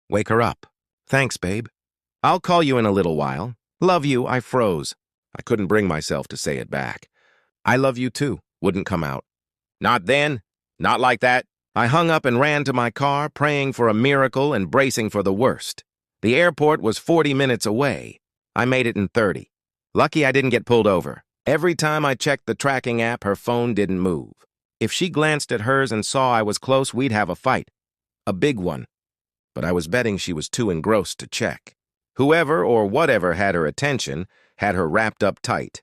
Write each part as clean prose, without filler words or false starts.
Wake her up. Thanks, babe. I'll call you in a little while. Love you, I froze. I couldn't bring myself to say it back. I love you too, wouldn't come out. Not then. Not like that. I hung up and ran to my car, praying for a miracle and bracing for the worst. The airport was 40 minutes away. I made it in 30. Lucky I didn't get pulled over. Every time I checked the tracking app, her phone didn't move. If she glanced at hers and saw I was close, we'd have a fight. A big one. But I was betting she was too engrossed to check. Whoever or whatever had her attention had her wrapped up tight.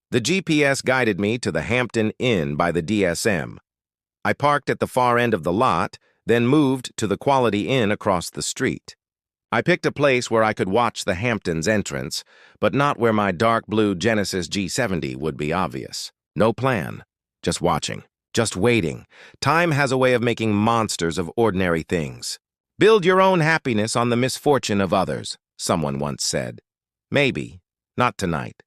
The GPS guided me to the Hampton Inn by the DSM. I parked at the far end of the lot, then moved to the Quality Inn across the street. I picked a place where I could watch the Hamptons entrance, but not where my dark blue Genesis G70 would be obvious. No plan. Just watching. Just waiting. Time has a way of making monsters of ordinary things. Build your own happiness on the misfortune of others, someone once said. Maybe. Not tonight.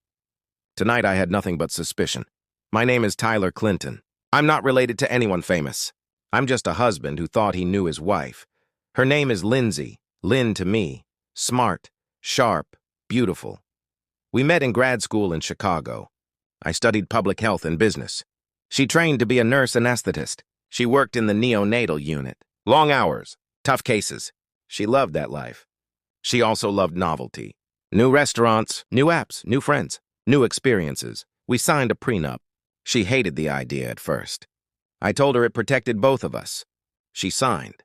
Tonight I had nothing but suspicion. My name is Tyler Clinton. I'm not related to anyone famous. I'm just a husband who thought he knew his wife. Her name is Lindsay. Lynn to me. Smart, sharp, beautiful. We met in grad school in Chicago. I studied public health and business. She trained to be a nurse anesthetist. She worked in the neonatal unit. Long hours, tough cases. She loved that life. She also loved novelty. New restaurants, new apps, new friends, new experiences. We signed a prenup. She hated the idea at first. I told her it protected both of us. She signed.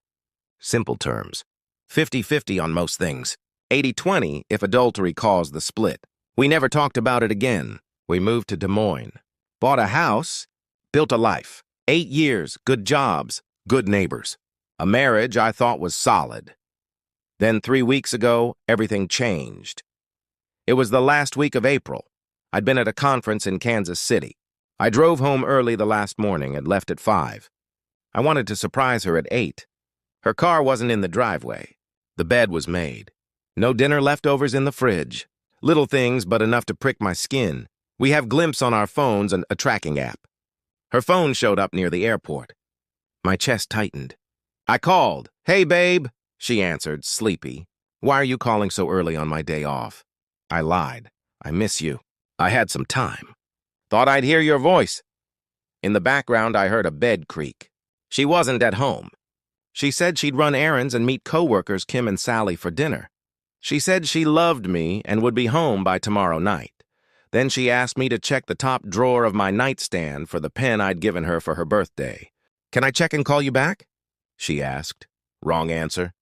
Simple terms. 50-50 on most things. 80-20 if adultery caused the split. We never talked about it again. We moved to Des Moines. Bought a house. Built a life. 8 years, good jobs, good neighbors. A marriage I thought was solid. Then 3 weeks ago, everything changed. It was the last week of April. I'd been at a conference in Kansas City. I drove home early the last morning and left at 5. I wanted to surprise her at 8. Her car wasn't in the driveway. The bed was made. No dinner leftovers in the fridge. Little things, but enough to prick my skin. We have Glimpse on our phones and a tracking app. Her phone showed up near the airport. My chest tightened. I called. Hey, babe, she answered, sleepy. Why are you calling so early on my day off? I lied. I miss you. I had some time. Thought I'd hear your voice. In the background, I heard a bed creak. She wasn't at home. She said she'd run errands and meet coworkers Kim and Sally for dinner. She said she loved me and would be home by tomorrow night. Then she asked me to check the top drawer of my nightstand for the pen I'd given her for her birthday. Can I check and call you back? She asked. Wrong answer.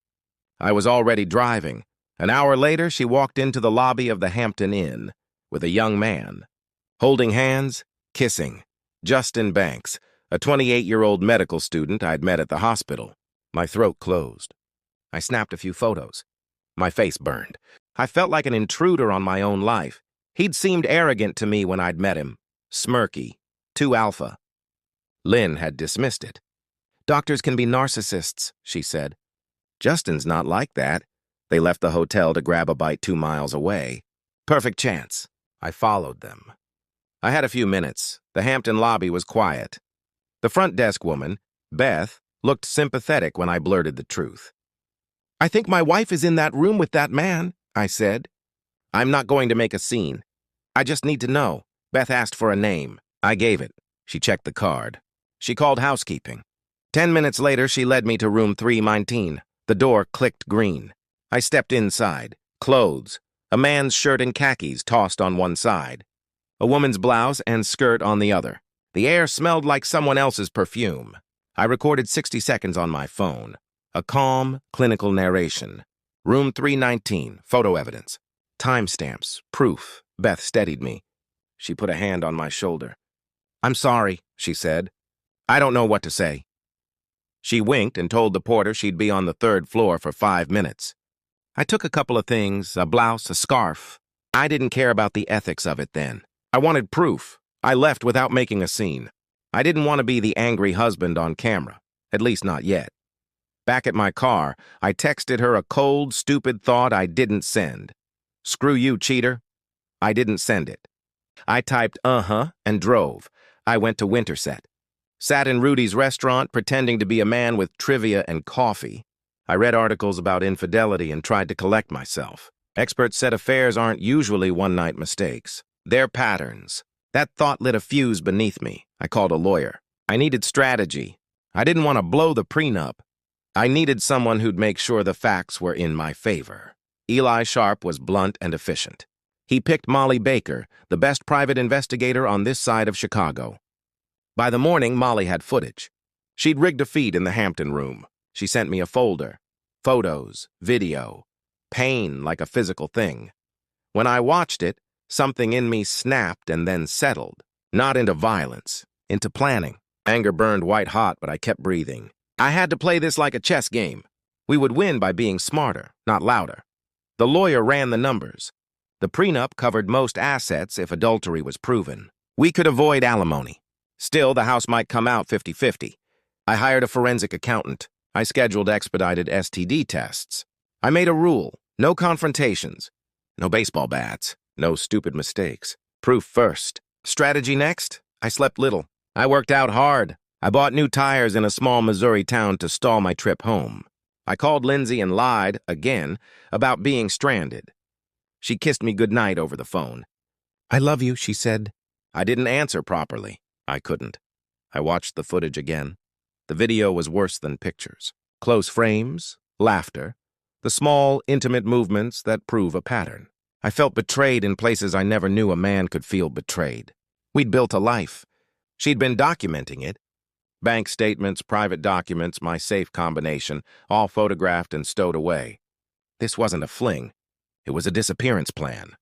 I was already driving. An hour later, she walked into the lobby of the Hampton Inn with a young man. Holding hands, kissing. Justin Banks, a 28-year-old medical student I'd met at the hospital. My throat closed. I snapped a few photos. My face burned. I felt like an intruder on my own life. He'd seemed arrogant to me when I'd met him. Smirky. Too alpha. Lynn had dismissed it. Doctors can be narcissists, she said. Justin's not like that. They left the hotel to grab a bite 2 miles away. Perfect chance. I followed them. I had a few minutes. The Hampton lobby was quiet. The front desk woman, Beth, looked sympathetic when I blurted the truth. I think my wife is in that room with that man, I said. I'm not going to make a scene. I just need to know. Beth asked for a name. I gave it. She checked the card. She called housekeeping. 10 minutes later, she led me to room 319. The door clicked green. I stepped inside. Clothes. A man's shirt and khakis tossed on one side. A woman's blouse and skirt on the other. The air smelled like someone else's perfume. I recorded 60 seconds on my phone. A calm, clinical narration. Room 319, photo evidence. Timestamps, proof. Beth steadied me. She put a hand on my shoulder. I'm sorry, she said. I don't know what to say. She winked and told the porter she'd be on the 3rd floor for 5 minutes. I took a couple of things, a blouse, a scarf. I didn't care about the ethics of it then. I wanted proof. I left without making a scene. I didn't want to be the angry husband on camera, at least not yet. Back at my car, I texted her a cold, stupid thought I didn't send. Screw you, cheater. I didn't send it. I typed and drove. I went to Winterset. Sat in Rudy's restaurant pretending to be a man with trivia and coffee. I read articles about infidelity and tried to collect myself. Experts said affairs aren't usually one-night mistakes. They're patterns. That thought lit a fuse beneath me. I called a lawyer. I needed strategy. I didn't want to blow the prenup. I needed someone who'd make sure the facts were in my favor. Eli Sharp was blunt and efficient. He picked Molly Baker, the best private investigator on this side of Chicago. By the morning, Molly had footage. She'd rigged a feed in the Hampton room. She sent me a folder. Photos, video. Pain like a physical thing. When I watched it, something in me snapped and then settled. Not into violence, into planning. Anger burned white hot, but I kept breathing. I had to play this like a chess game. We would win by being smarter, not louder. The lawyer ran the numbers. The prenup covered most assets if adultery was proven. We could avoid alimony. Still, the house might come out 50-50. I hired a forensic accountant. I scheduled expedited STD tests. I made a rule. No confrontations. No baseball bats. No stupid mistakes. Proof first. Strategy next? I slept little. I worked out hard. I bought new tires in a small Missouri town to stall my trip home. I called Lindsay and lied, again, about being stranded. She kissed me goodnight over the phone. "I love you," she said. I didn't answer properly. I couldn't. I watched the footage again. The video was worse than pictures. Close frames, laughter, the small, intimate movements that prove a pattern. I felt betrayed in places I never knew a man could feel betrayed. We'd built a life. She'd been documenting it. Bank statements, private documents, my safe combination, all photographed and stowed away. This wasn't a fling. It was a disappearance plan.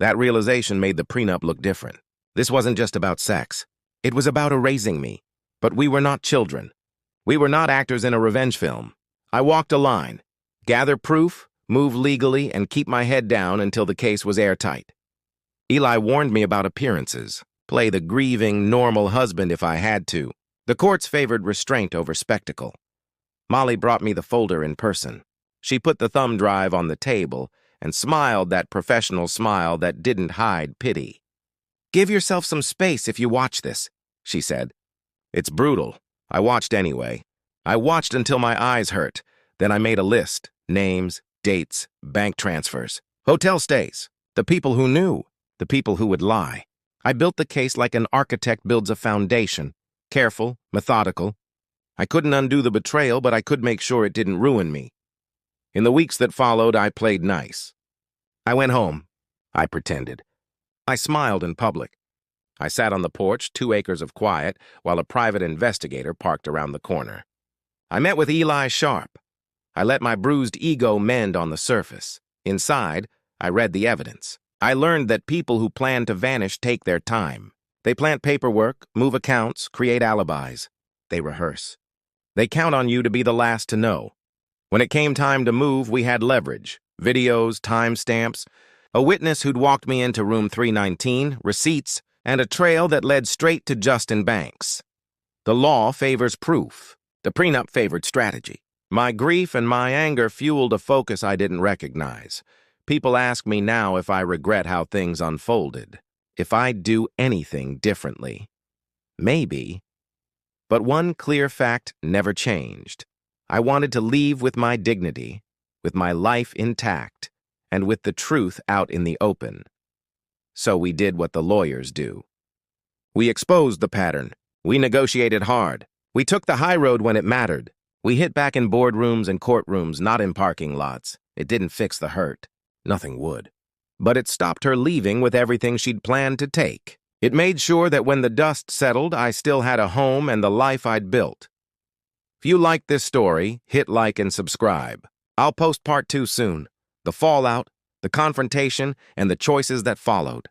That realization made the prenup look different. This wasn't just about sex. It was about erasing me. But we were not children. We were not actors in a revenge film. I walked a line. Gather proof, move legally, and keep my head down until the case was airtight. Eli warned me about appearances. Play the grieving, normal husband if I had to. The courts favored restraint over spectacle. Molly brought me the folder in person. She put the thumb drive on the table and smiled that professional smile that didn't hide pity. "Give yourself some space if you watch this," she said. It's brutal. I watched anyway. I watched until my eyes hurt. Then I made a list. Names, dates, bank transfers, hotel stays, the people who knew, the people who would lie. I built the case like an architect builds a foundation. Careful, methodical. I couldn't undo the betrayal, but I could make sure it didn't ruin me. In the weeks that followed, I played nice. I went home. I pretended. I smiled in public. I sat on the porch, 2 acres of quiet, while a private investigator parked around the corner. I met with Eli Sharp. I let my bruised ego mend on the surface. Inside, I read the evidence. I learned that people who plan to vanish take their time. They plant paperwork, move accounts, create alibis. They rehearse. They count on you to be the last to know. When it came time to move, we had leverage. Videos, timestamps, a witness who'd walked me into room 319, receipts, and a trail that led straight to Justin Banks. The law favors proof. The prenup favored strategy. My grief and my anger fueled a focus I didn't recognize. People ask me now if I regret how things unfolded, if I'd do anything differently. Maybe. But one clear fact never changed. I wanted to leave with my dignity, with my life intact, and with the truth out in the open. So we did what the lawyers do. We exposed the pattern. We negotiated hard. We took the high road when it mattered. We hit back in boardrooms and courtrooms, not in parking lots. It didn't fix the hurt. Nothing would. But it stopped her leaving with everything she'd planned to take. It made sure that when the dust settled, I still had a home and the life I'd built. If you like this story, hit like and subscribe. I'll post part 2 soon. The fallout, the confrontation, and the choices that followed.